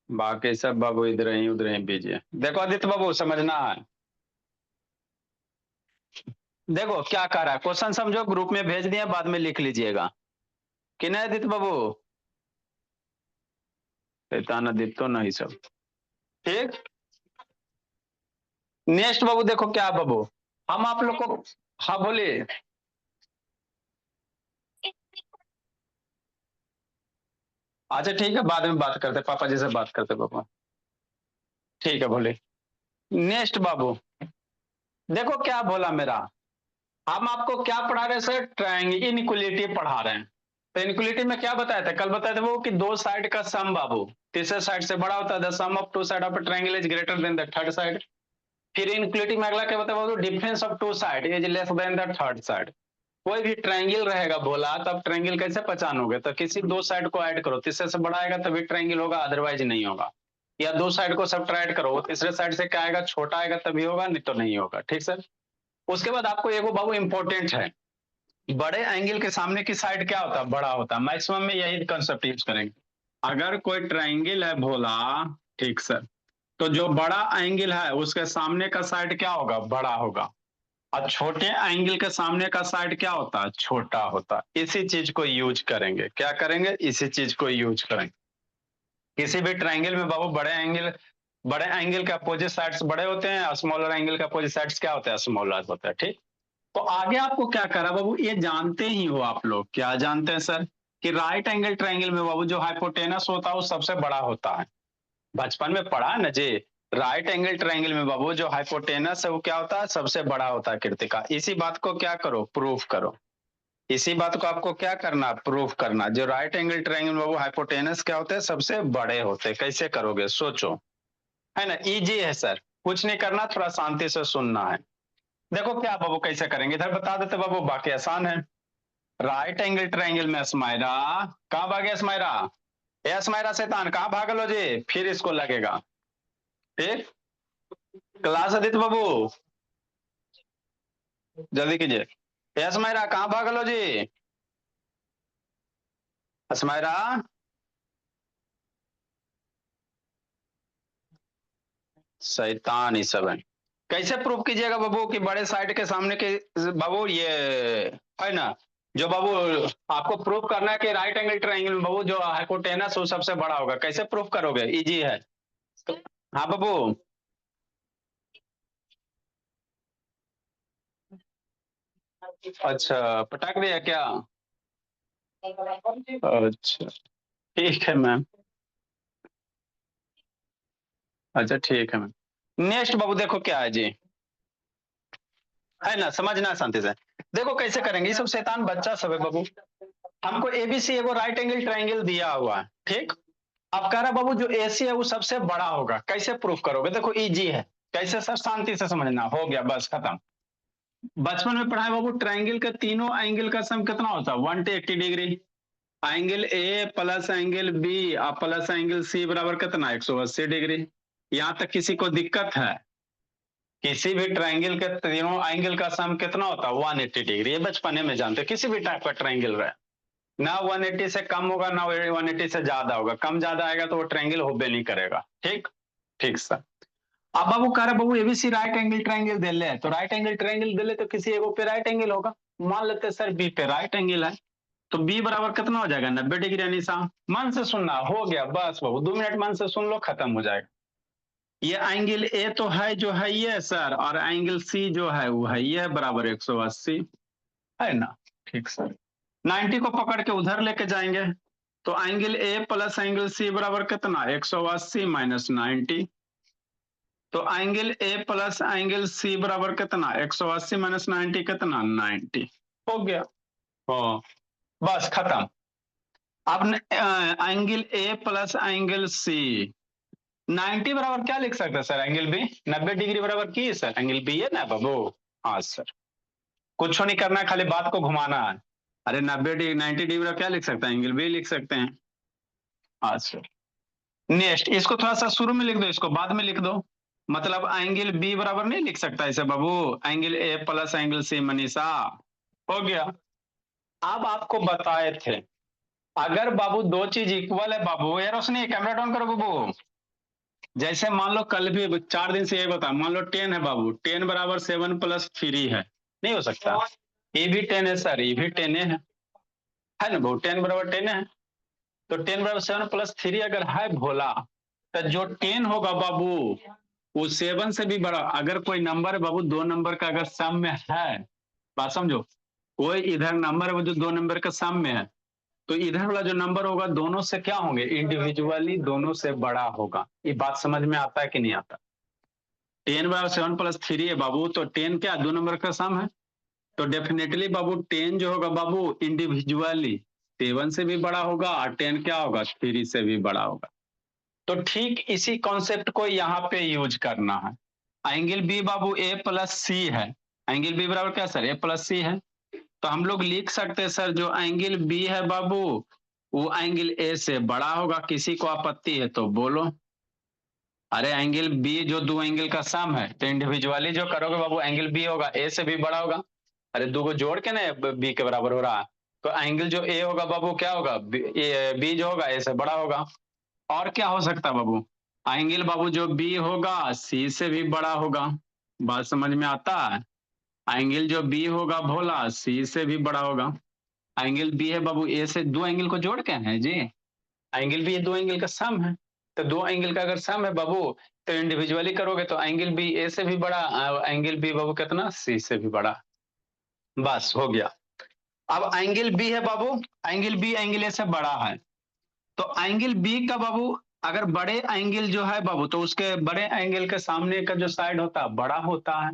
बाकी सब बाबू इधर ही बीजिए। देखो आदित्य बाबू, समझना है। देखो क्या कर रहा है, क्वेश्चन समझो, ग्रुप में भेज दिया, बाद में लिख लीजिएगा कि नहीं आदित्य बाबू। शैतान आदित्य तो नहीं सब ठीक। नेक्स्ट बाबू देखो क्या बाबू, हम आप लोग को, हाँ बोलिए। अच्छा ठीक है, बाद में बात करते, पापा जी से बात करते पापा। ठीक है बोले। नेक्स्ट बाबू, देखो क्या बोला मेरा। हम आपको क्या पढ़ा रहे हैं सर, ट्रायंगल इनइक्वलिटी पढ़ा रहे हैं। तो इनइक्वलिटी में क्या बताया था, कल बताया था वो कि दो साइड का सम बाबू तीसरे साइड से बड़ा होता है, the sum of two side of a triangle is greater than the third side. फिर इनइक्वलिटी में अगला क्या बताया वो, difference of two side is less than the third side. कोई भी ट्रायंगल रहेगा बोला, तब ट्रायंगल कैसे पहचानोगे, तो किसी दो साइड को ऐड करो, तीसरे से बड़ा आएगा तभी ट्रायंगल होगा, अदरवाइज नहीं होगा। या दो साइड को सब्ट्रैक्ट करो, तीसरे साइड से क्या आएगा, छोटा आएगा तभी होगा, नहीं तो नहीं होगा। ठीक सर। उसके बाद आपको एगो बाबू इंपॉर्टेंट है, बड़े एंगल के सामने की साइड क्या होता है, बड़ा होता है। मैक्सिमम में यही कंसेप्ट यूज करेंगे। अगर कोई ट्रायंगल है भोला, ठीक सर, तो जो बड़ा एंगल है उसके सामने का साइड क्या होगा, बड़ा होगा। और छोटे एंगल के सामने का साइड क्या होता है, छोटा होता है। इसी चीज को यूज करेंगे, क्या करेंगे, इसी चीज को यूज करेंगे। किसी भी ट्रायंगल में बाबू बड़े एंगल के अपोजिट साइड्स बड़े होते हैं, और स्मॉलर एंगल के अपोजिट साइड्स क्या होते हैं, स्मॉलर होते हैं। ठीक। तो आगे आपको क्या करा बाबू, ये जानते ही हो आप लोग, क्या जानते हैं सर, कि राइट एंगल ट्रायंगल में बाबू जो हाइपोटेनस होता है वो सबसे बड़ा होता है। बचपन में पढ़ा है ना जी। राइट एंगल ट्रायंगल में बाबू जो हाइपोटेनस है वो क्या होता है, सबसे बड़ा होता है कृतिका। इसी बात को क्या करो, प्रूफ करो। इसी बात को आपको क्या करना, प्रूफ करना। जो राइट एंगल ट्रायंगल में बाबू हाइपोटेनस क्या होते हैं, सबसे बड़े होते हैं। कैसे करोगे सोचो, है ना, इजी है सर। कुछ नहीं करना, थोड़ा शांति से सुनना है। देखो क्या बाबू कैसे करेंगे, इधर बता देते बाबू, बाकी आसान है। राइट एंगल ट्रायंगल में स्माइरा, कहाँ भागे स्माइरा, ए स्माइरा शैतान कहाँ भागल हो जी, फिर इसको लगेगा। ठीक। क्लास आदित्य बाबू, जल्दी कीजिए। ए स्माइरा कहाँ भागल हो जी, स्माइरा। शैतान ही सब है। कैसे प्रूव कीजिएगा बाबू कि बड़े साइड के सामने के, बाबू ये है ना, जो बाबू आपको प्रूव करना है कि राइट एंगल ट्रायंगल में बाबू जो हाइपोटेनस वो सबसे बड़ा होगा। कैसे प्रूव करोगे, इजी है। हाँ बाबू। अच्छा पटक दिया क्या। अच्छा ठीक है मैम। अच्छा ठीक है मैम। नेक्स्ट बाबू देखो क्या है जी, है ना, समझना शांति से। देखो कैसे करेंगे, ये सब शैतान बच्चा सब है बाबू। हमको एबीसी एगो राइट एंगल ट्रायंगल दिया हुआ है, ठीक। अब कह रहा बाबू जो एसी है वो सबसे बड़ा होगा। कैसे प्रूफ करोगे, देखो इजी है। कैसे सर, शांति से समझना, हो गया बस खत्म। बचपन में पढ़ा है बाबू, ट्रायंगल के तीनों एंगल का सम कितना होता है, 180 डिग्री। एंगल ए प्लस एंगल बी और प्लस एंगल सी बराबर कितना, 180 डिग्री। यहां तक किसी को दिक्कत है, किसी भी ट्रायंगल के तीनों एंगल का सम कितना होता है, 180 डिग्री। ये बचपने में जानते, किसी भी टाइप का ट्रायंगल रहे, ना 180 से कम होगा ना 180 से ज्यादा होगा। कम ज्यादा आएगा तो वो ट्रायंगल होबे नहीं करेगा। ठीक। ठीक सर। अब बाबू कह रहे बाबू एबीसी राइट एंगल ट्रायंगल दे ले, तो राइट एंगल ट्रायंगल दे ले तो किसी एगो पे राइट एंगल होगा। मान लेते सर बी पे राइट एंगल है, तो बी बराबर कितना हो जाएगा, 90 डिग्री। निशा मन से सुनना, हो गया बस बाबू, 2 मिनट मन से सुन लो, खत्म हो जाएगा। ये एंगल ए तो है जो है ये सर, और एंगल सी जो है वो है ये, बराबर 180, है ना। ठीक सर। 90 को पकड़ के उधर लेके जाएंगे, तो एंगल ए प्लस एंगल सी बराबर कितना, 180 माइनस 90। तो एंगल ए प्लस एंगल सी बराबर कितना, 180 माइनस 90 कितना, 90। हो गया। हाँ बस खत्म। अब एंगल ए प्लस एंगल सी, 90 बराबर क्या लिख सकते हैं सर, एंगल बी। 90 डिग्री बराबर की है सर, एंगल बी है ना बाबू। हाँ सर। कुछ नहीं करना है, खाली बात को घुमाना है। अरे 90 डिग्री 90 डिग्री बराबर क्या लिख सकते हैं, एंगल बी लिख सकते हैं। हाँ सर। नेक्स्ट इसको थोड़ा सा शुरू में लिख दो, इसको बाद में लिख दो। मतलब एंगल बी बराबर नहीं लिख सकता इसे बाबू, एंगल ए प्लस एंगल सी, मनीषा। हो गया। अब आपको बताए थे, अगर बाबू दो चीज इक्वल है बाबू, ये रोशनी कैमरा डाउन करो बाबू। जैसे मान लो कल भी 4 दिन से यही बता, मान लो 10 है बाबू, 10 बराबर 7 + 3 है, नहीं हो सकता। ये भी 10 है सर, ये भी 10 है ना बाबू, 10 बराबर 10 है। तो 10 बराबर 7 + 3 अगर है भोला, तो जो 10 होगा बाबू वो 7 से भी बड़ा। अगर कोई नंबर है बाबू 2 नंबर का अगर सम में है, बात समझो, कोई इधर नंबर है वो जो 2 नंबर का सम में है, तो इधर वाला जो नंबर होगा दोनों से क्या होंगे, इंडिविजुअली दोनों से बड़ा होगा। ये बात समझ में आता है कि नहीं आता? 10 बराबर 7 + 3 है बाबू, तो 10 क्या 2 नंबर का सम है, तो डेफिनेटली बाबू 10 जो होगा बाबू इंडिविजुअली 7 से भी बड़ा होगा, और 10 क्या होगा 3 से भी बड़ा होगा। तो ठीक इसी कॉन्सेप्ट को यहाँ पे यूज करना है। एंगल बी बाबू ए प्लस सी है, एंगल बी बराबर क्या सर, ए प्लस सी है। तो हम लोग लिख सकते हैं सर जो एंगल बी है बाबू वो एंगल ए से बड़ा होगा। किसी को आपत्ति है तो बोलो। अरे एंगल बी जो दो एंगल का सम है, तो इंडिविजुअली जो करोगे बाबू एंगल बी होगा ए से भी बड़ा होगा। अरे दो को जोड़ के ना बी के बराबर हो रहा है, तो एंगल जो ए होगा बाबू क्या होगा, बी जो होगा ए से बड़ा होगा। और क्या हो सकता है बाबू, एंगल बाबू जो बी होगा सी से भी बड़ा होगा। बात समझ में आता है? एंगल जो बी होगा भोला सी से भी बड़ा होगा। एंगल बी है बाबू ए से, दो एंगल को जोड़ के है जी, एंगल बी दो एंगल का सम है। तो दो एंगल का अगर सम है बाबू, तो इंडिविजुअली करोगे तो एंगल बी ए से भी बड़ा, एंगल बी बाबू कितना सी से भी बड़ा। बस हो गया। अब एंगल बी है बाबू, एंगल बी एंगल ए से बड़ा है, तो एंगल बी का बाबू अगर बड़े एंगल जो है बाबू, तो उसके बड़े एंगल के सामने का जो साइड होता है बड़ा होता है।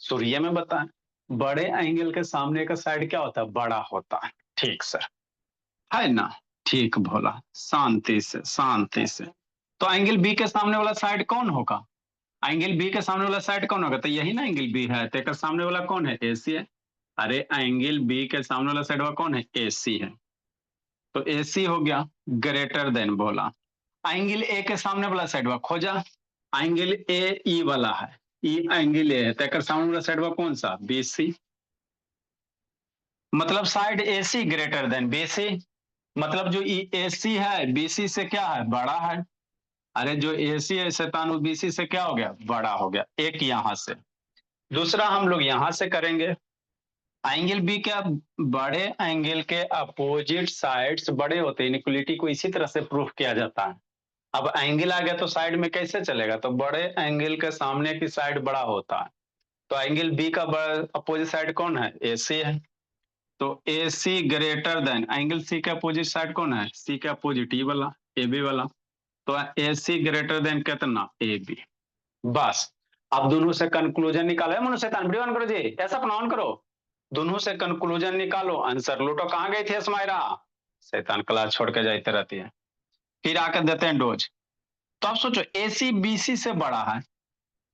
सूर्य में बताएं, बड़े एंगल के सामने का साइड क्या होता है, बड़ा होता है। ठीक सर, है ना? ठीक भोला, शांति से शांति से। तो एंगल बी के सामने वाला साइड कौन होगा, एंगल बी के सामने वाला साइड कौन होगा, तो यही ना एंगल बी है, तो सामने वाला कौन है, ए सी है। अरे एंगल बी के सामने वाला साइड वाला कौन है, ए सी है। तो ए सी हो गया ग्रेटर देन बोला। एंगल ए के सामने वाला साइड वाला खोजा, एंगल ए ई वाला है, ई एंगल ए है, तो सामने वाला साइड वाला कौन सा, बी सी। मतलब साइड ए C greater then B C, मतलब जो ए सी है बीसी से क्या है, बड़ा है। अरे जो ए सी है शैतान वो बीसी से क्या हो गया, बड़ा हो गया। एक यहां से, दूसरा हम लोग यहां से करेंगे। एंगल बी क्या, बड़े एंगल के अपोजिट साइड्स बड़े होते हैं, इनइक्वालिटी को इसी तरह से प्रूफ किया जाता है। अब एंगल आ गया तो साइड में कैसे चलेगा, तो बड़े एंगल के सामने की साइड बड़ा होता है। तो एंगल बी का अपोजिट साइड कौन है, ए सी है। तो ए C greater then angle C का अपोजिट साइड कौन है, सी का अपोजिट ई वाला, ए बी वाला। तो ए सी ग्रेटर देन कितना, ए बी। बस अब दोनों से कंक्लूजन निकालो, मनुष्य वीडियो ऑन करो जी, ऐसा अपना ऑन करो। दोनों से कंक्लूजन निकालो, आंसर लूटो। कहाँ गई थी स्माइरा, शैतान क्लास छोड़ के जाती रहती है। फिर आकर देते हैं डोज। तो आप सोचो एसी बीसी से बड़ा है,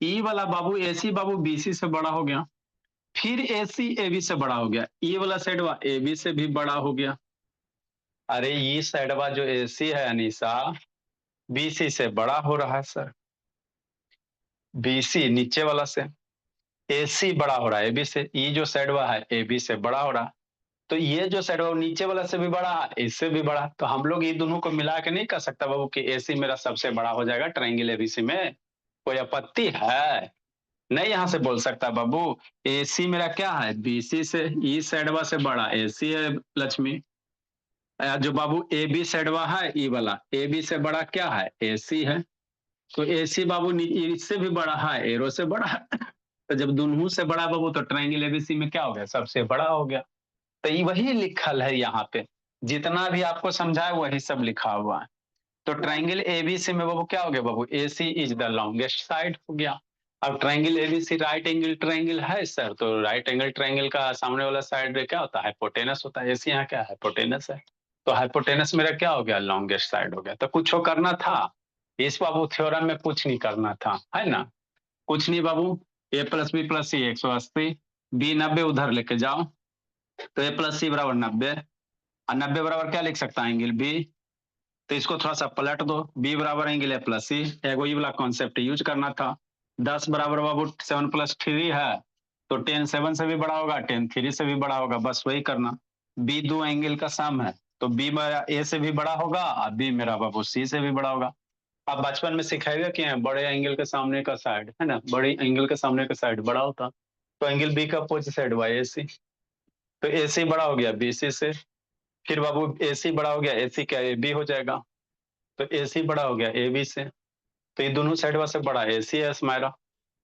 ई वाला बाबू एसी बाबू बीसी से बड़ा हो गया, फिर एसी एबी से बड़ा हो गया, ई वाला साइडवा एबी से भी बड़ा हो गया। अरे ये साइडवा जो एसी है अनीसा बीसी से बड़ा हो रहा है सर, बीसी नीचे वाला से, एसी बड़ा हो रहा है एबी से, ये जो साइडवा है एबी से बड़ा हो रहा है। तो ये जो साइड है नीचे वाला से भी बड़ा है, इससे भी बड़ा। तो हम लोग ये दोनों को मिला के नहीं कर सकता बाबू कि एसी मेरा सबसे बड़ा हो जाएगा ट्रायंगल एबीसी में, कोई आपत्ति है? नहीं यहाँ से बोल सकता बाबू, एसी मेरा क्या है बीसी से, ई साइडवा से बड़ा एसी है लक्ष्मी। जो बाबू ए बी साइडवा है ई वाला, ए बी से बड़ा क्या है, एसी है। तो एसी बाबू इससे भी बड़ा है, एरो से बड़ा है। तो जब दोनों से बड़ा बाबू तो ट्रायंगल एबीसी में क्या हो गया, सबसे बड़ा हो गया। तो ये वही लिखल है यहाँ पे, जितना भी आपको समझाया वही सब लिखा हुआ है। तो ट्रायंगल एबीसी में बाबू क्या हो गया बाबू, AC is the longest side हो गया। अब triangle ABC right angle triangle है सर, तो राइट एंगल ट्रायंगल का सामने वाला साइड क्या होता है, हाइपोटेनस होता है। एसी यहाँ क्या हाइपोटेनस है, तो हाइपोटेनस मेरा क्या हो गया, लॉन्गेस्ट साइड हो गया। तो कुछ करना था इस बाबू थ्योरम में, कुछ नहीं करना था, है ना? कुछ नहीं बाबू, ए प्लस बी प्लस सी 180, बी 90 उधर लेके जाओ, तो ए प्लस सी बराबर 90, और 90 बराबर क्या लिख सकता है, एंगल बी। तो इसको थोड़ा सा पलट दो, बी बराबर एंगल ए प्लस सी, एगो ये वाला कॉन्सेप्ट यूज करना था। 10 बराबर बाबू 7 + 3 है, तो 10 7 से भी बड़ा होगा, 10 3 से भी बड़ा होगा, बस वही करना। बी दो एंगल का सम है, तो बी मेरा ए से भी बड़ा होगा और बी मेरा बाबू सी से भी बड़ा होगा। आप बचपन में सिखाएगा कि बड़े एंगल के सामने का साइड है ना, बड़े एंगल के सामने का साइड बड़ा होता, तो एंगल बी का अपोजिट साइड वाई ए सी, तो ए सी बड़ा हो गया बी सी से, फिर बाबू ए सी बड़ा हो गया, ए सी क्या ए बी हो जाएगा, तो ए सी बड़ा हो गया ए बी से, तो ये दोनों साइड से बड़ा ए सी है मेरा,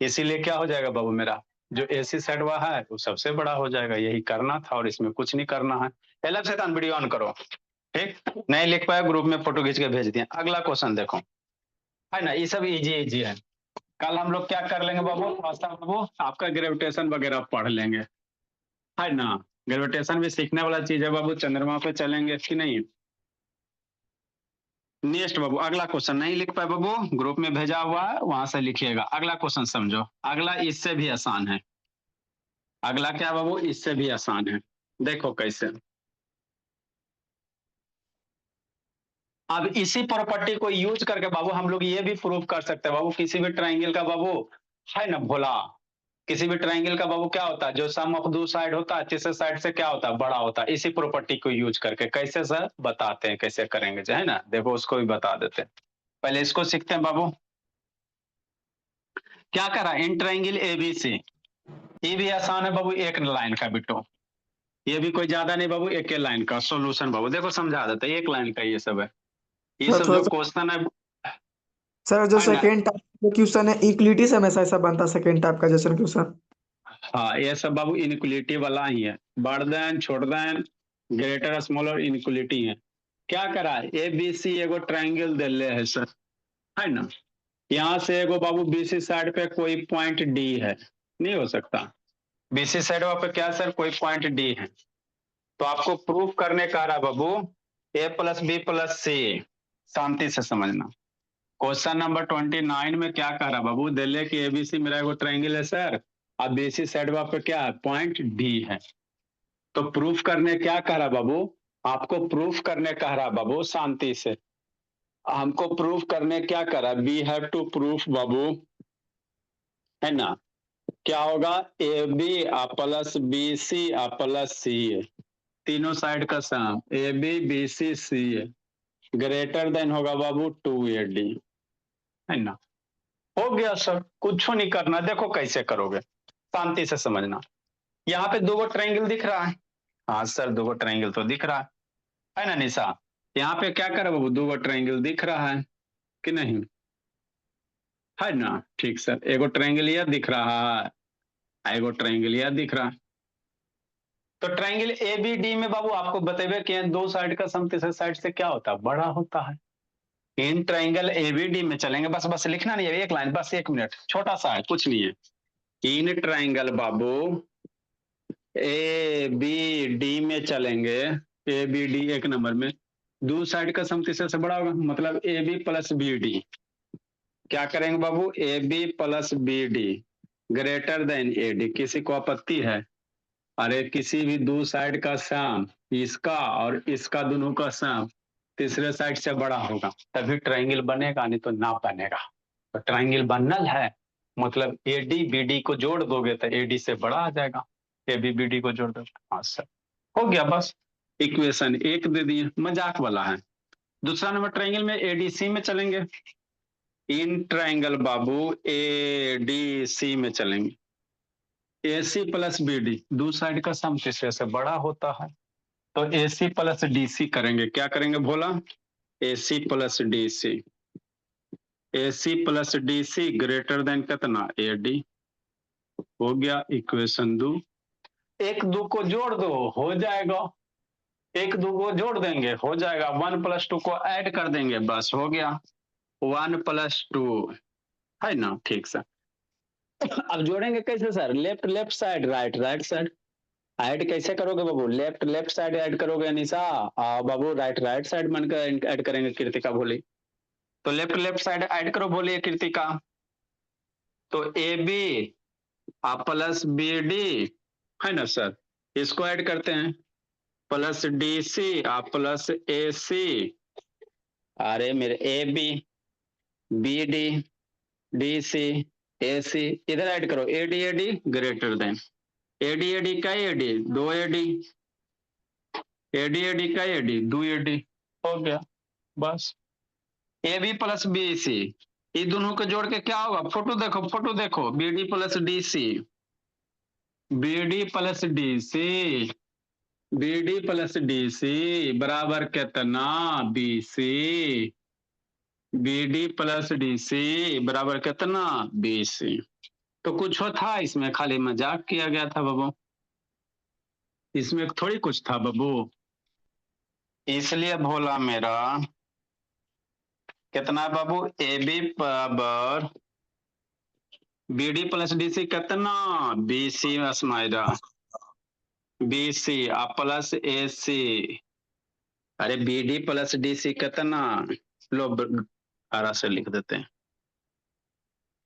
इसीलिए क्या हो जाएगा बाबू मेरा जो ए सी साइड हुआ है वो सबसे बड़ा हो जाएगा। यही करना था और इसमें कुछ नहीं करना है। पहले से वीडियो ऑन करो, ठीक, नहीं लिख पाया ग्रुप में फोटो खींच के भेज दिया। अगला क्वेश्चन देखो, है ना, ये सब इजी इजी है। कल हम लोग क्या कर लेंगे बाबू, बाबू आपका ग्रेविटेशन वगैरह पढ़ लेंगे, है ना, ग्रेविटेशन भी सीखने वाला चीज है बाबू। चंद्रमा पे चलेंगे कि नहीं। नेक्स्ट बाबू अगला क्वेश्चन नहीं लिख पाए बाबू, ग्रुप में भेजा हुआ है वहां से लिखिएगा। अगला क्वेश्चन समझो, अगला इससे भी आसान है। अगला क्या बाबू, इससे भी आसान है, देखो कैसे। अब इसी प्रॉपर्टी को यूज करके बाबू हम लोग ये भी प्रूव कर सकते हैं बाबू, किसी भी ट्राइंगल का बाबू, है ना भोला, किसी भी ट्राइंगल का बाबू क्या होता है, जो सम ऑफ दो साइड होता है तीसरे साइड से क्या होता है, बड़ा होता है। इसी प्रॉपर्टी को यूज करके कैसे सर बताते हैं, कैसे करेंगे जो है ना, देखो उसको भी बता देते हैं। पहले इसको सीखते हैं बाबू। क्या करा, इन ट्राइंगल एबीसी, ये भी आसान है बाबू, एक लाइन का बिटो, ये भी कोई ज्यादा नहीं बाबू, एक लाइन का सॉल्यूशन बाबू देखो समझा देते हैं, एक लाइन का ये सब है, ये सर सब थोड़ा जो सा क्वेश्चन है। सर, जो है ना, सेकेंड टाइप का क्वेश्चन है इक्विटी से हमेशा ऐसा बनता है, सेकेंड टाइप का जैसे क्वेश्चन। हाँ ये सब बाबू इनक्वलिटी वाला ही है, बड़ देन छोड़ देन ग्रेटर स्मॉलर इनक्वलिटी है। क्या करा, ए बी सी एगो ट्राइंगल दे ले है सर, है ना, यहाँ से एगो बाबू बीसी साइड पे कोई पॉइंट डी है, नहीं हो सकता, बीसी साइड पे क्या सर कोई पॉइंट डी है, तो आपको प्रूफ करने का रहा बाबू ए प्लस बी प्लस सी, शांति से समझना। क्वेश्चन नंबर 29 में क्या कह रहा बाबू, दे ले कि एबीसी मेरा एगो ट्राइंगल है सर, अब बीसी साइड पे क्या है पॉइंट डी है, तो प्रूफ करने क्या कह रहा बाबू, आपको प्रूफ करने कह रहा बाबू, शांति से हमको प्रूफ करने क्या कह रहा, वी हैव टू प्रूफ बाबू, है ना, क्या होगा A B plus B C plus C, तीनों साइड का sum A B B C C greater than होगा बाबू 2AD, है ना, हो गया सर, कुछ नहीं करना। देखो कैसे करोगे, शांति से समझना। यहाँ पे दो ट्रायंगल दिख रहा है, हाँ सर दो ट्रायंगल तो दिख रहा है ना निशा, यहाँ पे क्या करो बाबू, दो ट्रायंगल दिख रहा है कि नहीं, है ना, ठीक सर, एगो ट्रायंगल यह दिख रहा है, एगो ट्रायंगल यह दिख रहा है, तो ट्रायंगल ए बी डी में बाबू आपको बतेबे कि दो साइड का सम तीसरे साइड से क्या होता है, बड़ा होता है। इन ट्रायंगल एबीडी में चलेंगे, बस बस लिखना नहीं है, एक लाइन बस, एक मिनट, छोटा सा है कुछ नहीं है। इन ट्रायंगल बाबू ए बी डी में चलेंगे, ए बी डी एक नंबर में, दो साइड का सम तीसरे से बड़ा होगा, मतलब A B plus B D, क्या करेंगे बाबू, A B plus B D greater than A D, किसी को आपत्ति है, अरे किसी भी दो साइड का सम, इसका और इसका दोनों का सम तीसरे साइड से बड़ा होगा तभी ट्रायंगल बनेगा, नहीं तो ना बनेगा। तो ट्रायंगल बनल है मतलब एडी बीडी को जोड़ दोगे तो एडी से बड़ा आ जाएगा, ए बी बी डी को जोड़ दोगे, हाँ सर हो गया बस, इक्वेशन एक दे दिए, मजाक वाला है। दूसरा नंबर ट्रायंगल में एडीसी में चलेंगे, इन ट्रायंगल बाबू ए डी सी में चलेंगे, ए सी प्लस बी डी दो साइड का सम तीसरे से बड़ा होता है, तो ए सी प्लस डी सी करेंगे, क्या करेंगे Bhola, A C plus D C, A C plus D C greater than कितना ए डी, हो गया इक्वेशन दो, एक दो को जोड़ दो हो जाएगा, एक दो को जोड़ देंगे हो जाएगा, 1+2 को ऐड कर देंगे बस हो गया 1+2, है ना, ठीक सर। अब जोड़ेंगे कैसे sir, left left side right right side, add कैसे करोगे बाबू, लेफ्ट लेफ्ट साइड ऐड करोगे निशा, बाबू राइट राइट साइड बनकर ऐड करेंगे, कृतिका बोली, तो लेफ्ट लेफ्ट साइड ऐड करो बोलिए कृतिका, तो A B plus B D, है ना सर, इसको ऐड करते हैं, plus D C plus A C, अरे मेरे A B B D D C A C, इधर ऐड करो A D greater than A D का ए डी दो ए डी का ए डी दो ए डी, हो गया बस, a B plus B c, ये दोनों को जोड़ के क्या होगा? फोटो देखो, b D plus D c, b D plus D c, b D plus D c बराबर कितना? B c, b D plus D c बराबर कितना? B c. तो कुछ हो था इसमें, खाली मजाक किया गया था बाबू, इसमें थोड़ी कुछ था बाबू। इसलिए भोला मेरा कितना बाबू? ए बी बराबर B D plus D C कितना? B C Smaira, B C plus A C. अरे B D plus D C कितना? लो आरा से लिख देते हैं,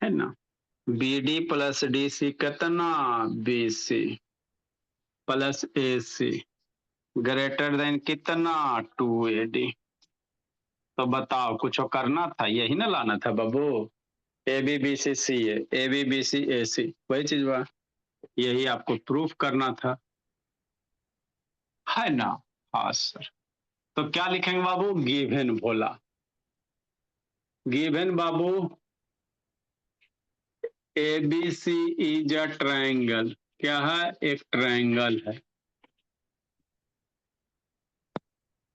है ना? B D plus D C कितना? B C plus A C greater than कितना? 2AD। तो बताओ, कुछ करना था, यही ना लाना था बाबू। ए B B C C A B B C A C, वही चीज बा, यही आपको प्रूफ करना था, है ना? हाँ सर। तो क्या लिखेंगे बाबू? गिवन भोला, गिवन बाबू A B C is a triangle. क्या है? एक ट्रायंगल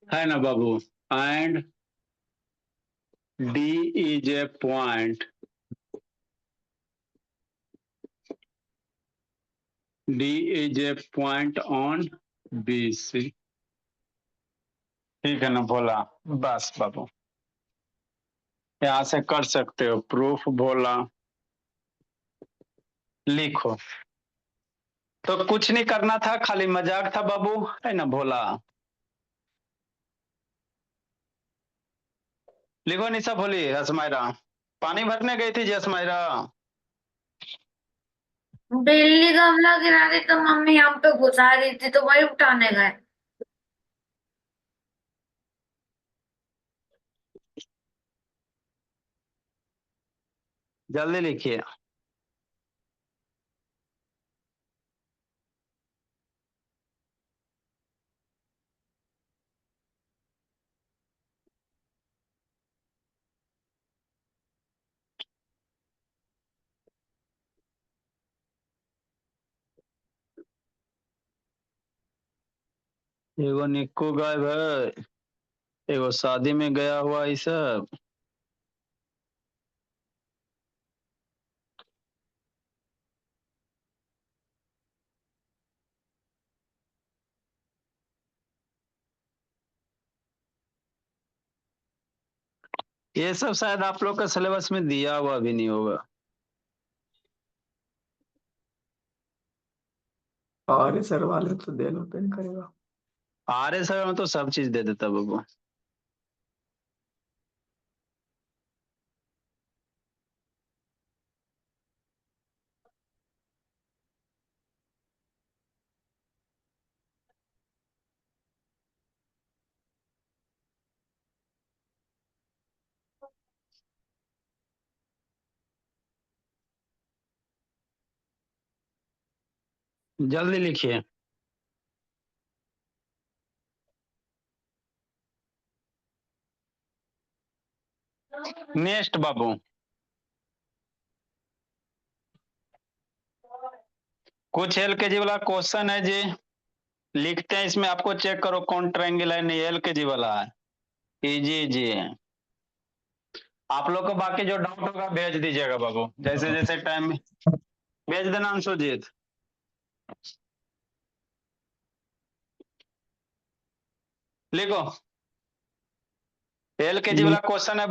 है ना बाबू? And D is a point, D is a point on B C. ठीक है ना भोला? बस बाबू, यहां से कर सकते हो प्रूफ भोला। लिखो, तो कुछ नहीं करना था, खाली मजाक था बाबू, है ना भोला? लिखो निशा भोली, असमायरा पानी भरने गई थी जी असमायरा। बिल्ली गमला गिरा दी तो मम्मी हम पे घुसा रही थी तो वही उठाने गए। जल्दी लिखिए। एगो निक्कू गायब है, एगो शादी में गया हुआ, ये सब। ये सब शायद आप लोग का सिलेबस में दिया हुआ भी नहीं होगा। और सर वाले तो दे लो, पेन करेगा। आर्य सर में तो सब चीज दे देता बाबू। जल्दी लिखिए। नेक्स्ट बाबू, कुछ एलकेजी वाला क्वेश्चन है जी, लिखते हैं इसमें, आपको चेक करो कौन ट्रायंगल है, नहीं एलकेजी वाला है, इजी जी है। आप लोग को बाकी जो डाउट होगा भेज दीजिएगा बाबू, जैसे जैसे टाइम में भेज देना अंशुजीत। लिखो, एलकेजी वाला क्वेश्चन है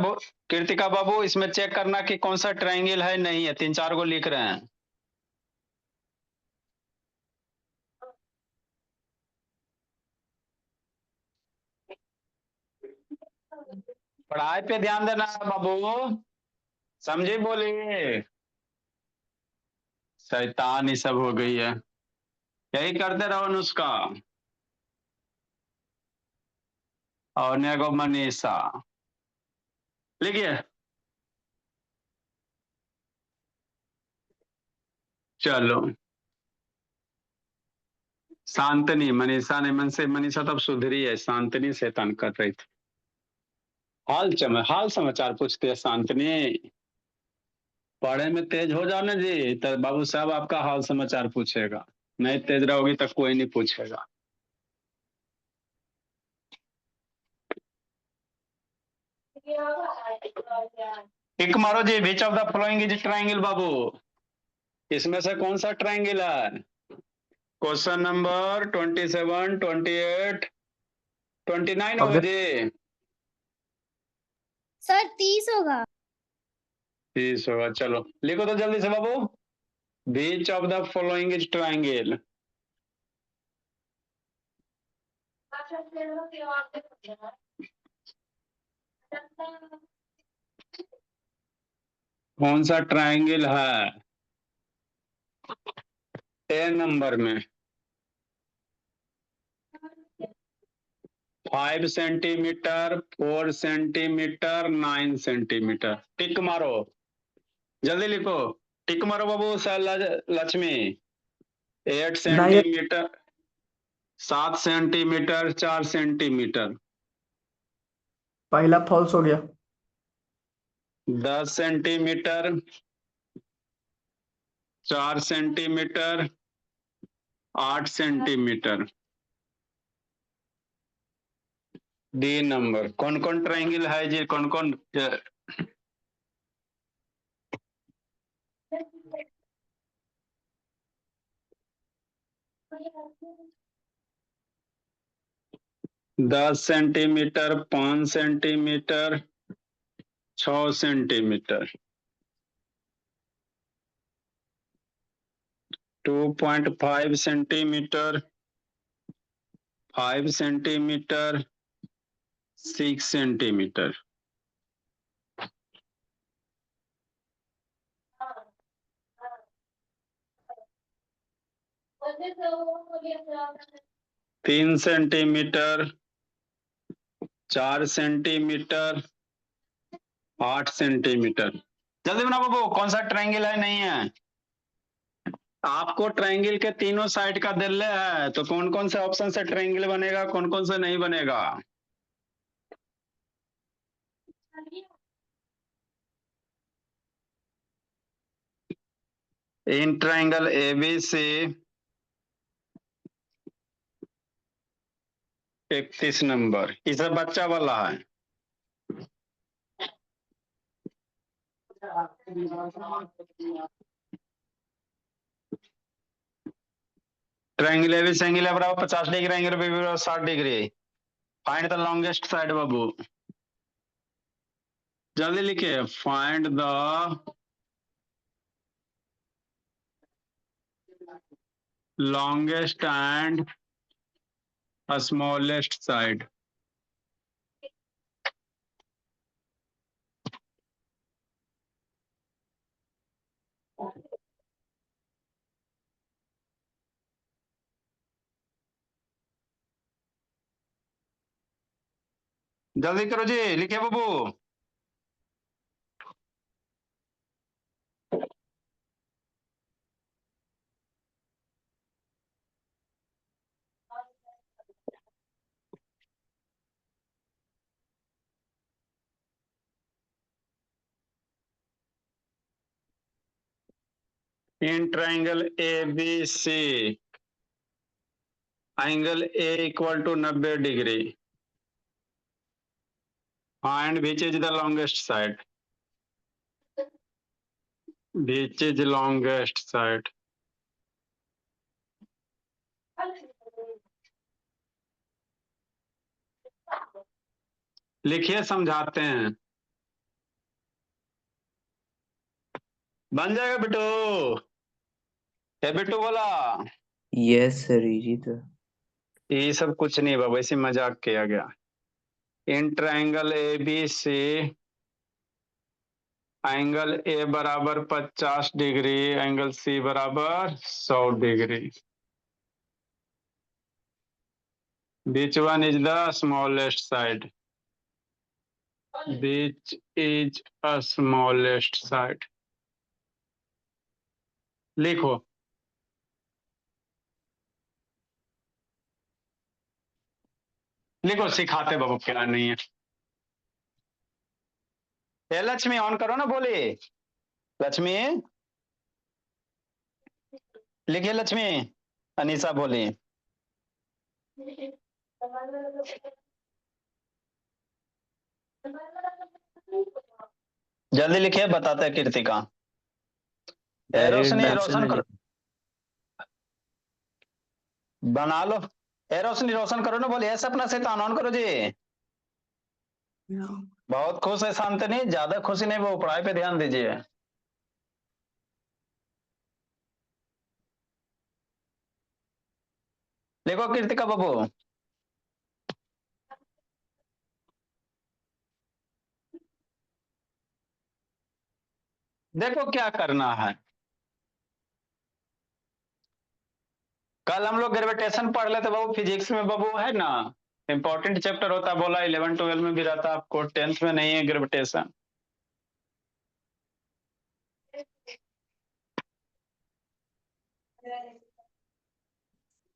कृतिका बाबू, इसमें चेक करना कि कौन सा ट्रायंगल है, नहीं है, 3-4 को लिख रहे हैं। पढ़ाई पे ध्यान देना है बाबू, समझे? बोले शैतान ही सब हो गई है, यही करते रहो अनुष्का और नेगो मनीषा। लिखिए, चलो शांतनी, मनीषा ने मन से, मनीषा तब सुधरी है, शांतनी शैतान कर रही थी। हाल समाचार पूछते हैं शांतनी। पढ़े में तेज हो जाओ ना जी, तो बाबू साहब आपका हाल समाचार पूछेगा। नहीं तेज रहोगी तो कोई नहीं पूछेगा। टिक मारो जी, which of the following is triangle बाबू। इसमें से कौन सा ट्राइंगल है? क्वेश्चन नंबर 27, 28, 29 होगा ऑब्जेक्ट जी। सर 30 होगा। 30 होगा, चलो लिखो तो जल्दी से बाबू। Which of the following is triangle. कौन सा ट्राइंगल है? ए नंबर में 5 सेंटीमीटर, 4 सेंटीमीटर, 9 सेंटीमीटर। टिक मारो, जल्दी लिखो। टिक मारो बाबू लक्ष्मी। 8 नहीं, सेंटीमीटर, 7 सेंटीमीटर, 4 सेंटीमीटर। पहला फॉल्स हो गया। 10 centimetre, 4 centimetre, 8 centimetre. D number. कौन कौन ट्राइंगल है जी? कौन कौन? 10 centimetre, 5 centimetre, 6 centimetre. 2.5 centimetre, 5 centimetre, 6 centimetre. तीन सेंटीमीटर, 4 सेंटीमीटर, 8 सेंटीमीटर। जल्दी बनाओ बाबू, कौन सा ट्रायंगल है नहीं है? आपको ट्रायंगल के तीनों साइड का दिल्ले है, तो कौन कौन से ऑप्शन से ट्रायंगल बनेगा, कौन कौन से नहीं बनेगा? इन ट्रायंगल एबीसी 31 नंबर, इसे बच्चा वाला है। ट्रायंगल एबीसी एंगल है बराबर 50 डिग्री, एंगल बी बराबर 60 degree. Find the longest side बाबू, जल्दी लिखिए। Find the longest and smallest side। जल्दी करो जी, लिखिए बाबू। In triangle A B C angle A equal to 90 degree. Find which is the longest side. Which is longest side. लिखिए, समझाते हैं। बन जाएगा बिट्टू। ए बिट्टू बोला। यस सर, इजी था। ये सब कुछ नहीं बाबा, इसे मजाक किया गया। In triangle A B C angle a बराबर 50 डिग्री, एंगल सी बराबर 100 degree. Which one is the smallest side? Which is a smallest side? लिखो। लिखो, सिखाते बाबू क्या नहीं है। ये लक्ष्मी ऑन करो ना, बोलिए लक्ष्मी, लिखिए लक्ष्मी। अनीसा बोलिए। जल्दी लिखिए, बताते हैं कृतिका। ए डायरेक्ट रोशनी डांसर रोशन ने करो, बना लो। ए रोशनी रोशन करो ना, बोलिए ऐसे अपना शैतान ऑन करो जी। बहुत खुश है शांतनी, ज्यादा खुशी नहीं, वो पढ़ाई पे ध्यान दीजिए। देखो कृतिका बाबू, देखो क्या करना है। कल हम लोग ग्रेविटेशन पढ़ लेते बाबू, फिजिक्स में बाबू है ना, इंपॉर्टेंट चैप्टर होता है, बोला 11 12 में भी रहता, आपको 10th में नहीं है ग्रेविटेशन।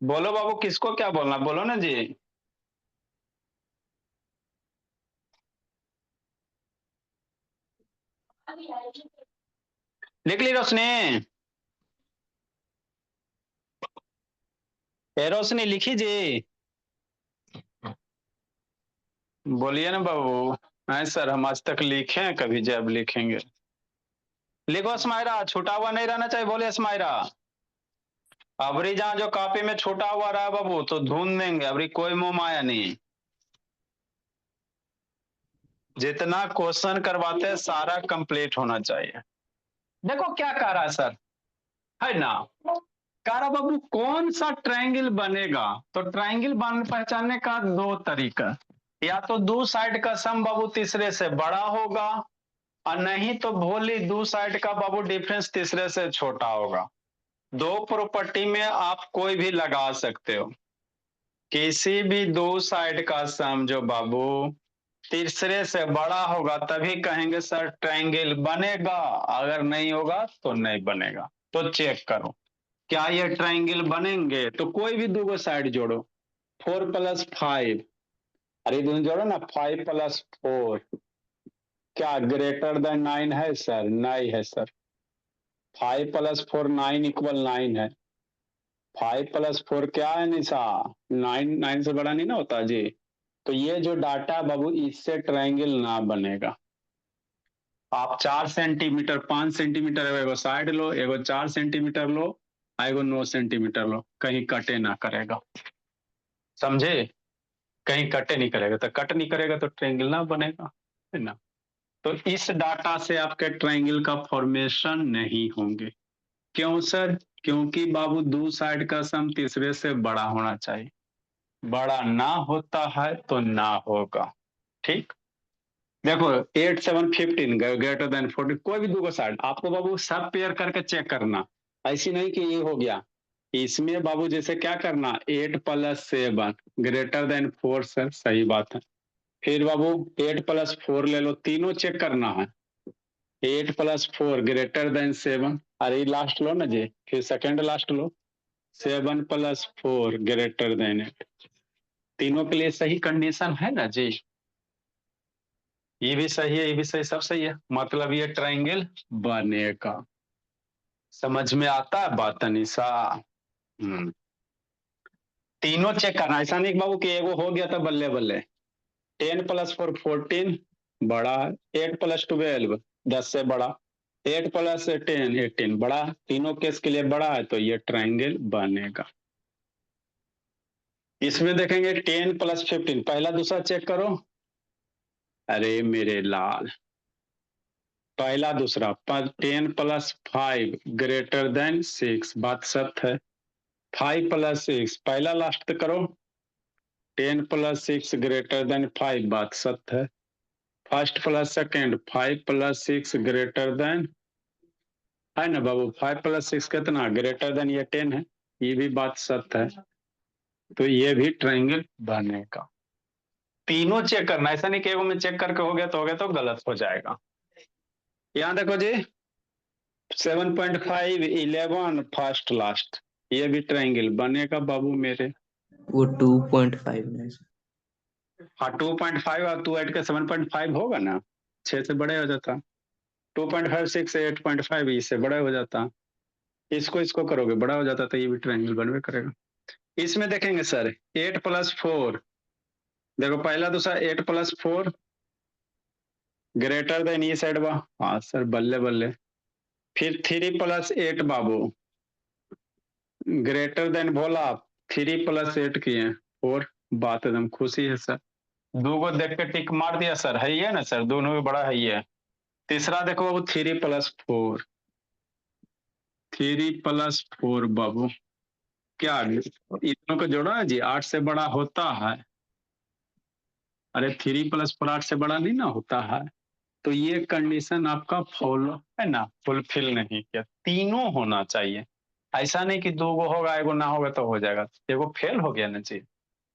बोलो बाबू, किसको क्या बोलना, बोलो ना जी। लिख ली रोशनी? ए रोशनी लिखी जी। बोलिए ना बाबू। नहीं सर, हम आज तक लिखे हैं कभी, जब लिखेंगे। लिखो स्माइरा, छूटा हुआ नहीं रहना चाहिए, बोले स्माइरा। अबरी जहां जो कॉपी में छूटा हुआ रहा बाबू तो ढूंढ देंगे, अबरी कोई मुंह माया नहीं। जितना क्वेश्चन करवाते हैं सारा कंप्लीट होना चाहिए। देखो क्या कह रहा है सर, है ना, कह रहा बाबू कौन सा ट्रायंगल बनेगा। तो ट्रायंगल बन पहचानने का दो तरीका, या तो दो साइड का सम बाबू तीसरे से बड़ा होगा, और नहीं तो भोली दो साइड का बाबू डिफरेंस तीसरे से छोटा होगा। दो प्रॉपर्टी में आप कोई भी लगा सकते हो। किसी भी दो साइड का सम जो बाबू तीसरे से बड़ा होगा तभी कहेंगे सर ट्रायंगल बनेगा, अगर नहीं होगा तो नहीं बनेगा। तो चेक करो क्या ये ट्रायंगल बनेंगे। तो कोई भी दो साइड जोड़ो, 4 + 5, अरे दोनों जोड़ो ना, 5 + 4, क्या ग्रेटर देन 9 है सर? नहीं है सर। 5 + 4 9 = 9 है। 5 + 4 क्या है निशा? 9, 9 से बड़ा नहीं ना होता जी। तो ये जो डाटा बाबू, इससे ट्रायंगल ना बनेगा। आप 4 सेंटीमीटर 5 सेंटीमीटर एगो साइड लो, एगो 4 सेंटीमीटर लो, एगो 9 सेंटीमीटर लो, कहीं कटे ना करेगा, समझे? कहीं कटे नहीं करेगा, तो कट नहीं करेगा तो ट्रायंगल ना बनेगा, है ना। तो इस डाटा से आपके ट्रायंगल का फॉर्मेशन नहीं होंगे। क्यों सर? क्योंकि बाबू दो साइड का सम तीसरे से बड़ा होना चाहिए, बड़ा ना होता है तो ना होगा। ठीक, देखो 8 7 15 ग्रेटर देन 40, कोई भी दो साइड आपको बाबू सब पेयर करके चेक करना। ऐसी नहीं कि ये हो गया, इसमें बाबू जैसे क्या करना, 8 + 7 ग्रेटर देन 4 सर, सही बात है। फिर बाबू 8 + 4 ले लो, तीनों चेक करना है। 8 + 4 ग्रेटर देन 7, अरे लास्ट लो ना जी, फिर सेकंड लास्ट लो, 7 + 4 ग्रेटर देन 8। तीनों के लिए सही कंडीशन है ना जी। ये भी सही है, ये भी सही, सब सही है, मतलब ये ट्रायंगल बनेगा। समझ में आता है बात अनीसा? तीनों चेक करना, ऐसा नहीं बाबू कि एगो हो गया था बल्ले बल्ले। 10 + 4 14 बड़ा, 8 + 12 10 से बड़ा, 8 + 10 18 बड़ा, तीनों केस के लिए बड़ा है, तो ये ट्रायंगल बनेगा। इसमें देखेंगे 10 + 15, पहला दूसरा चेक करो। अरे मेरे लाल, पहला दूसरा 10 + 5 ग्रेटर देन 6, बात सत्य है। 5 + 6 पहला लास्ट करो, 10 + 6 ग्रेटर देन 5, बात सत्य है। First plus second, 5 + 6 greater than, है ना बाबू, 5 + 6 कितना ग्रेटर देन, ये 10 है, ये भी बात सत्य है। तो ये भी ट्रायंगल बनेगा। तीनों चेक करना, ऐसा नहीं कि एगो में चेक करके हो गया तो हो गया, तो गलत हो जाएगा। यहाँ देखो जी 7.5 11 फर्स्ट लास्ट, ये भी ट्रायंगल बनेगा बाबू मेरे। वो 2.5 है। हाँ 2.5 और 2 ऐड के 7.5 होगा ना, 6 से बड़े हो जाता, 2.56 से 8.5 इससे बड़ा हो जाता, इसको करोगे बड़ा हो जाता, तो ये भी ट्रायंगल बनवे करेगा। इसमें देखेंगे सर 8+4, देखो पहला दूसरा 8+4 ग्रेटर देन ये साइड बा, हाँ सर बल्ले बल्ले। फिर 3+8 बाबू ग्रेटर देन बोला, 3+8 किए 4, बात एकदम खुशी है सर। दो को देख के टिक मार दिया सर, है ही है ना सर, दोनों में बड़ा है ही है। तीसरा देखो बाबू 3+4, 3+4 बाबू क्या इतनों को जोड़ा है जी, 8 से बड़ा होता है। अरे 3+4 8 से बड़ा नहीं ना होता है, तो ये कंडीशन आपका फॉलो है ना, फुलफिल नहीं किया, तीनों होना चाहिए। ऐसा नहीं कि दो गो होगा एगो ना होगा तो हो जाएगा, एगो फेल हो गया ना जी,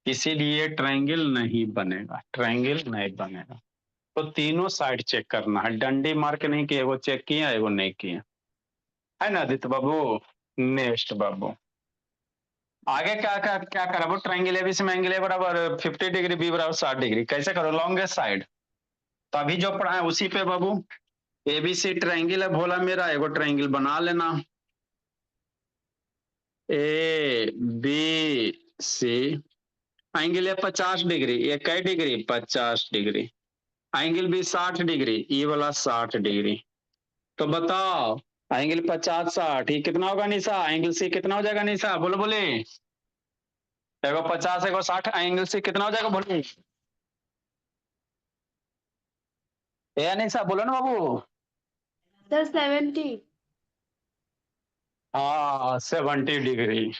इसीलिए ट्रायंगल नहीं बनेगा, ट्रायंगल नहीं बनेगा। तो तीनों साइड चेक करना है, डंडी मार के नहीं कि एगो चेक किया एगो नहीं किया, है ना आदित्य बाबू। नेक्स्ट बाबू आगे क्या क्या क्या करा वो, ट्रायंगल एबीसी में एंगल ए बराबर 50 डिग्री, बी बराबर 60 डिग्री, कैसे करो लॉन्गेस्ट साइड। तो अभी जो पढ़ा है उसी पे बाबू, एबीसी ट्रायंगल है भोला मेरा, एगो ट्रायंगल बना लेना, ए बी सी, एंगल है 50 डिग्री, ये कै डिग्री 50 डिग्री, एंगल भी 60 डिग्री, ये वाला 60 डिग्री। तो बताओ एंगल 50 60 ये कितना होगा निशा, एंगल सी कितना हो जाएगा निशा, बोलो बोले। एगो 50 एगो 60, एंगल सी कितना हो जाएगा बोलो, ए निशा बोलो ना बाबू। सर 70। हाँ 70 डिग्री,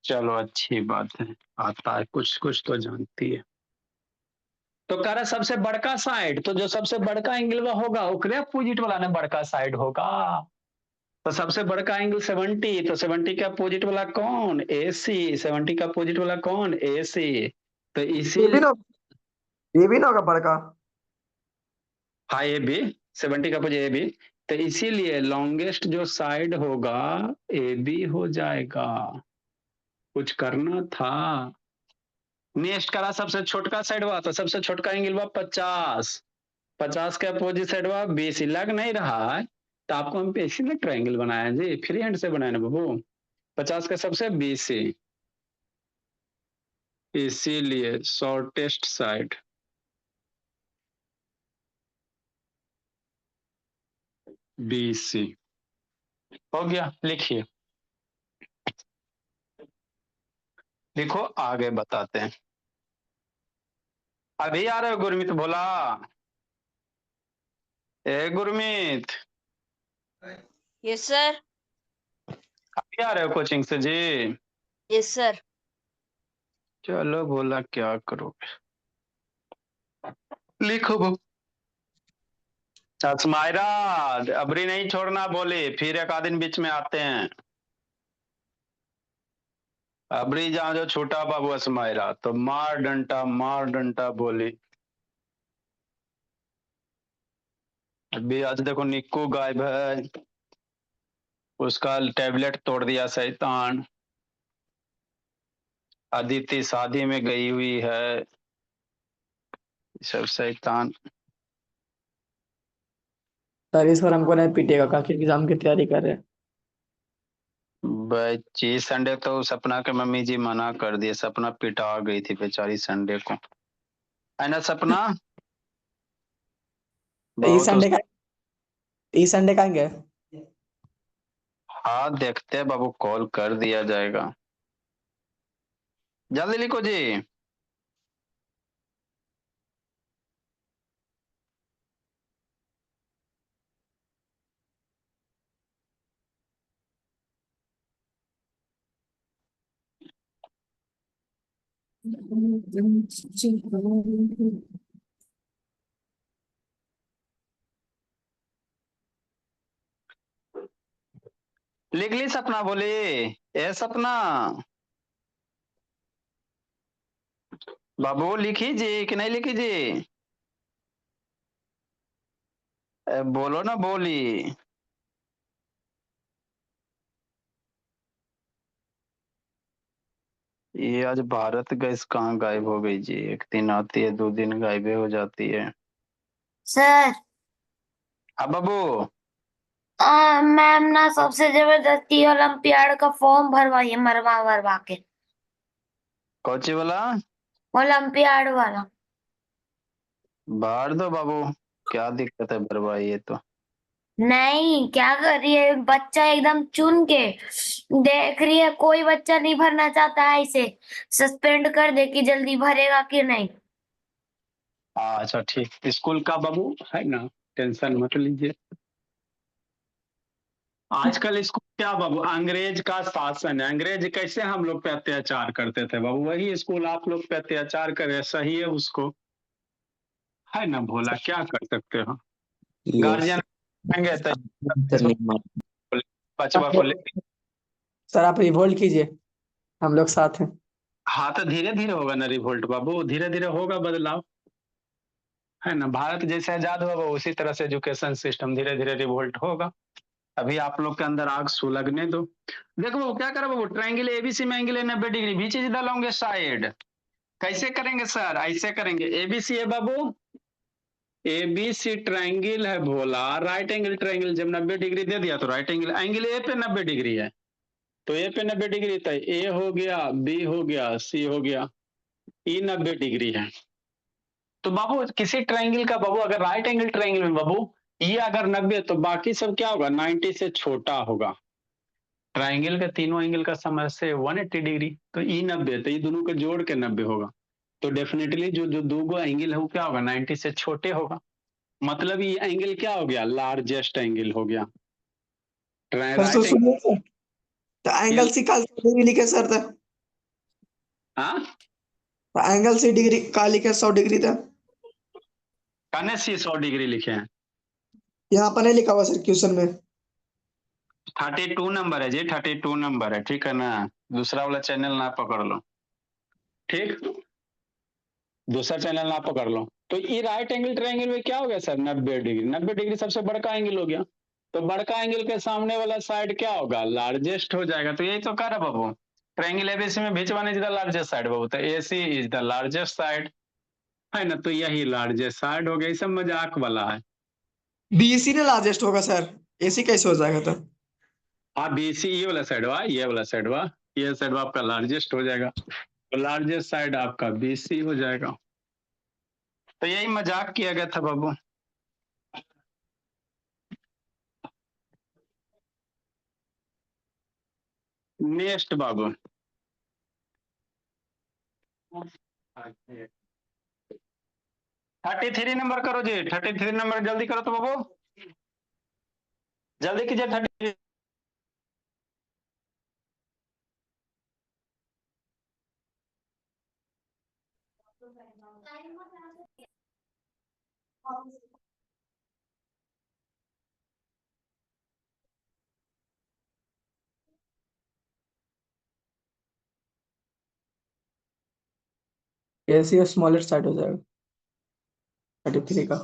चलो अच्छी बात है, आता है कुछ कुछ तो जानती है। तो कह रहा सबसे बड़का साइड, तो जो सबसे बड़का एंगल होगा ओकरे अपोजिट वाला ने बड़का साइड होगा। तो सबसे बड़का एंगल 70, तो 70 का अपोजिट वाला कौन, ए सी, 70 का अपोजिट वाला कौन, ए सी। तो ये भी इसीलिए ना, ये भी ना होगा बड़का। हाँ ए बी, 70 का अपोजिट ए बी, तो इसीलिए लॉन्गेस्ट जो साइड होगा ए बी हो जाएगा, कुछ करना था। नेक्स्ट करा सबसे छोटका साइड हुआ, तो सबसे छोटका एंगल हुआ 50, 50 के अपोजिट साइड हुआ 20, लग नहीं रहा है तो आपको हम इसीलिए ट्रायंगल बनाया जी, फ्री हैंड से बनाया ना बाबू, 50 का सबसे 20, इसीलिए शॉर्टेस्ट साइड BC हो गया। लिखिए, लिखो आगे बताते हैं। अभी आ रहे हो गुरमीत बोला, ए गुरमीत यस सर। अभी आ रहे हो कोचिंग से जी, यस सर। चलो बोला क्या करोगे, लिखो बाबू। असमायरा अबरी नहीं छोड़ना बोली, फिर एक आध दिन बीच में आते हैं, अबरी जहां जो छोटा बाबू असमायरा तो मार डंटा बोली। अभी आज देखो निक्कू गायब है, उसका टैबलेट तोड़ दिया शैतान, अदिति शादी में गई हुई है, सब शैतान। सर इस बार हमको नहीं पीटेगा, काफी एग्जाम की तैयारी कर रहे हैं। बच्ची संडे तो सपना के मम्मी जी मना कर दिए, सपना पिटा गई थी बेचारी संडे को, है ना सपना। इस बहुत संडे का, इस संडे का आएंगे। हाँ देखते हैं बाबू, कॉल कर दिया जाएगा, जल्दी लिखो जी। लिख ली सपना बोली, ए सपना बाबू लिखी जी कि नहीं लिखी जी, बोलो ना बोली। ये आज भारत गैस कहाँ गायब हो गई जी, एक दिन आती है 2 दिन गायब हो जाती है। सर अब बाबू मैम ना सबसे जबरदस्ती ओलंपियाड का फॉर्म भरवाइए मरवा भरवा के। कौची बोला? ओलंपियाड वाला। भर दो बाबू, क्या दिक्कत है, भरवाइए तो। नहीं क्या कर रही है बच्चा एकदम चुन के देख रही है, कोई बच्चा नहीं भरना चाहता है, इसे सस्पेंड कर दे कि जल्दी भरेगा कि नहीं। अच्छा ठीक, स्कूल का बाबू है ना, टेंशन मत लीजिए। आजकल इसको क्या बाबू, अंग्रेज का शासन है, अंग्रेज कैसे हम लोग पे अत्याचार करते थे बाबू, वही स्कूल आप लोग पे अत्याचार करे, सही है उसको, है ना भोला, क्या कर सकते हो। यस गार्जियन आएंगे तो सर नहीं मार बचवा को ले। सर आप रिवोल्ट कीजिए, हम लोग साथ हैं। हाँ तो धीरे धीरे होगा ना रिवोल्ट बाबू, धीरे धीरे होगा बदलाव, है ना। भारत जैसे आजाद हुआ उसी तरह से एजुकेशन सिस्टम धीरे धीरे रिवोल्ट होगा। अभी आप लोग के अंदर आग सुलगने दो। देखो बाबू क्या करो बाबू, ट्रायंगल एबीसी में एंगल है 90 degree, beach is the longest side. कैसे करेंगे सर, ऐसे करेंगे, एबीसी है बाबू, एबीसी ट्रायंगल है भोला, राइट एंगल ट्रायंगल, जब 90 डिग्री दे दिया तो राइट एंगल, एंगल ए पे 90 डिग्री है, तो ए पे 90 डिग्री, तो ए हो गया, बी हो गया, सी हो गया, ई 90 डिग्री है। तो बाबू किसी ट्रायंगल का बाबू अगर राइट एंगल ट्रायंगल में बाबू ये अगर 90 तो बाकी सब क्या होगा, 90 से छोटा होगा। ट्रायंगल का तीनों एंगल का समय से 180 डिग्री, तो ई 90, तो ये दोनों को जोड़ के 90 होगा, तो डेफिनेटली जो जो दो एंगल है वो क्या होगा, 90 से छोटे होगा, मतलब ये एंगल क्या हो गया, लार्जेस्ट एंगल हो गया। सर तो राइट एंगल, सुनिए सर, तो एंगल सी का डिग्री लिखे सर था, हाँ तो एंगल सी डिग्री का लिखे 100 डिग्री था। कने सी 100 डिग्री लिखे हैं, यहाँ पर नहीं लिखा हुआ सर क्वेश्चन में। 32 नंबर है जी, 32 नंबर है, ठीक है ना, दूसरा वाला चैनल ना पकड़ लो, ठीक, दूसरा चैनल ना पकड़ लो। तो ये राइट एंगल ट्रायंगल में क्या हो गया सर, 90 डिग्री, 90 डिग्री सबसे बड़का एंगल हो गया, तो बड़का एंगल के सामने वाला साइड क्या होगा, लार्जेस्ट हो जाएगा, तो यही तो कह रहा बाबू, ट्रायंगल एबीसी में which one is the largest side बाबू, तो AC is the largest side, है ना, तो यही लार्जेस्ट साइड हो गया, ये सब मजाक वाला है। बीसी ने लार्जेस्ट होगा सर, एसी कैसे हो जाएगा तो। हाँ बीसी ये वाला साइड हुआ, ये वाला साइड हुआ, ये साइड आपका लार्जेस्ट हो जाएगा, तो लार्जेस्ट साइड आपका बीसी हो जाएगा, तो यही मजाक किया गया था बाबू। नेक्स्ट बाबू, 33 नंबर करो जी, 33 नंबर जल्दी करो तो बाबू, जल्दी कीजिए 33। एसी स्मॉलेस्ट साइड हो जाएगा 33 का।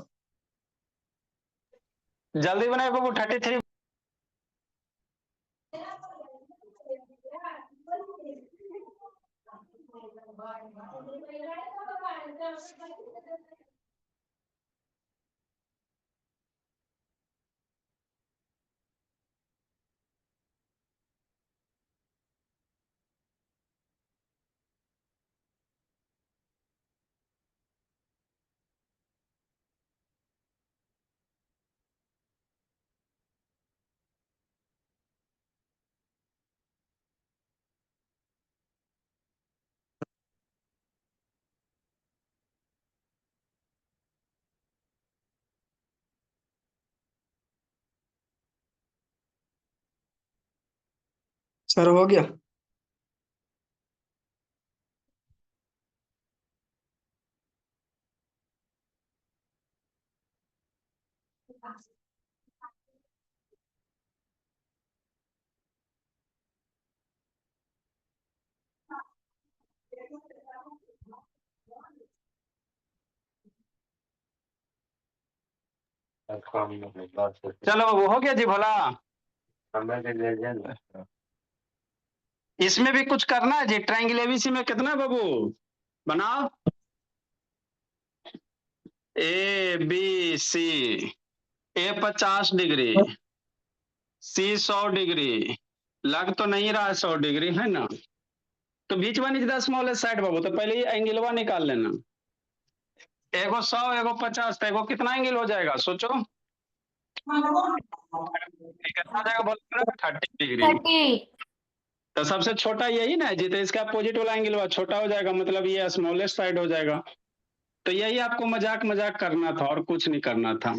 जल्दी बनाए बाबू 33। सर हो गया। चलो बाबू हो गया जी भोला, इसमें भी कुछ करना है जी, ट्रायंगल एबीसी में कितना बाबू बनाओ, a B C, a 50 degree, c 100 degree, लग तो नहीं रहा है 100 डिग्री, है ना? तो which one is the smallest side बाबू, तो पहले ही एंगलवा निकाल लेना। एगो 100 एगो 50, तो एगो कितना एंगल हो जाएगा सोचो? कितना हो जाएगा बोलो? 30 डिग्री। 30। तो सबसे छोटा यही ना है जी, तो इसका अपोजिट वाला एंगल छोटा हो जाएगा, मतलब ये स्मॉलेस्ट साइड हो जाएगा। तो यही आपको मजाक मजाक करना था और कुछ नहीं करना था।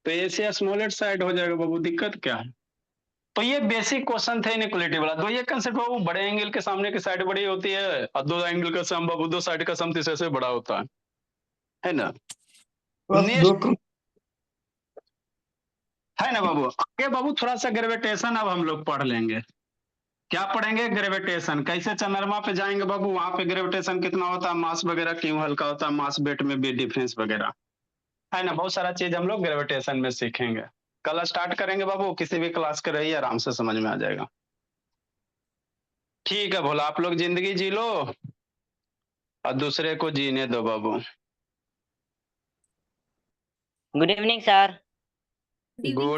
तो ऐसे स्मॉलेस्ट साइड हो जाएगा बाबू, दिक्कत क्या है? तो ये बेसिक क्वेश्चन थे इनइक्वालिटी वाला। तो ये कंसेप्ट बाबू, बड़े एंगल के सामने की साइड बड़ी होती है और दो एंगल का सम बाबू, दो साइड का सम तीसरे से बड़ा होता है ना? बस दो नेक्स्ट है ना बाबू। आगे बाबू थोड़ा सा ग्रेविटेशन अब हम लोग पढ़ लेंगे। क्या पढ़ेंगे? ग्रेविटेशन। कैसे चंद्रमा पे जाएंगे बाबू, वहां पे ग्रेविटेशन कितना होता है, मास वगैरह क्यों हल्का होता है, मास वेट में भी डिफरेंस वगैरह, है ना? बहुत सारा चीज हम लोग ग्रेविटेशन में सीखेंगे। कल स्टार्ट करेंगे बाबू, किसी भी क्लास के रहिए, आराम से समझ में आ जाएगा। ठीक है भोला, आप लोग जिंदगी जी लो और दूसरे को जीने दो बाबू। Good evening sir. गुड